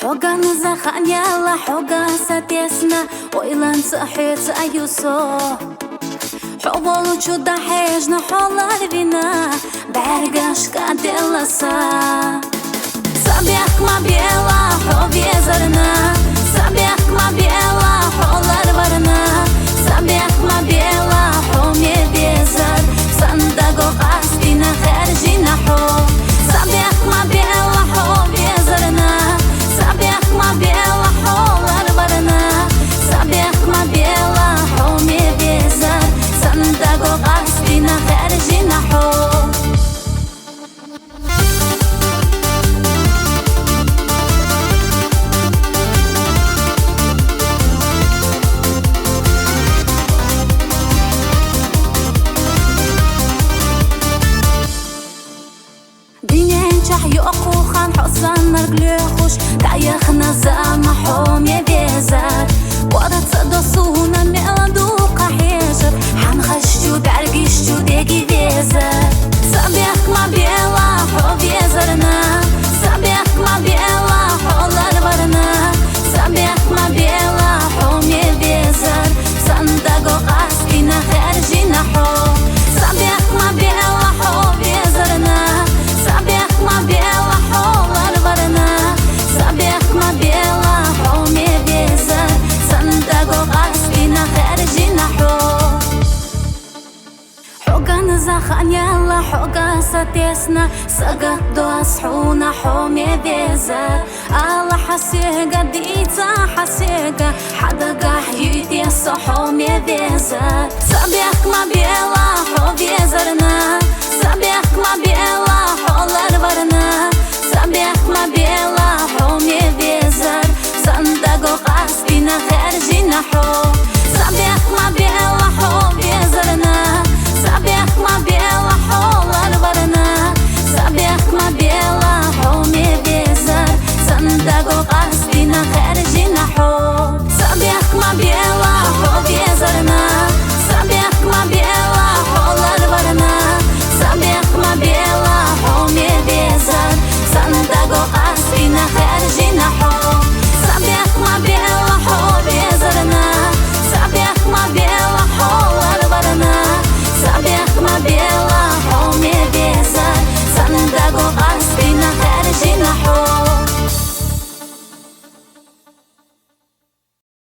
Hogan zakhanyala hoga satesna oylan sahit ayuso Hobolu chuda hejna holar vina bergashka delasa Sabiak ma biela hovie zarna Sabiak ma biela holar varna Sabiak ma biela homie bezar Sandago qasdina kharjina ho Sabiak ma biela hovie zarna Sabiak ma biela holar varna Sabiak ma biela homie bezar Sandago qasdina kharjina ho يقو خان حسن رجلي خوش تعيخنا زعما حومي بيزار وقت صدصونا نقلدو قحيشر حنخشتو درقشتو ديجي بيزار سابيخ ما بيلا حو بيزرنا سابيخ ما بيلا حولار برنا سابيخ ما بيلا حومي بيزار صندقو قاسقنا خارجينا حو سابيخ ما بيلا حو بيزرنا سابيخ ما بيلا حولار برنا سابيخ ما بيلا حومي بيزار صندقو قاسقنا خارجينا حو حوغان زخان يلا حوغا ستيسنا ساقا دو أصحونا حومي بيزار الله حسيقا ديتا حسيقا حدا قاح يديس حومي بيزار سابيخ ما بيلا حو بيزرنا سابيخ ما بيلا حولار برنا سابيخ ما بيلا حومي بيزار صندقو قاسقنا خارجينا حو سابيخ ما بيلا حو بيزرنا سابيخ ما بيلا حو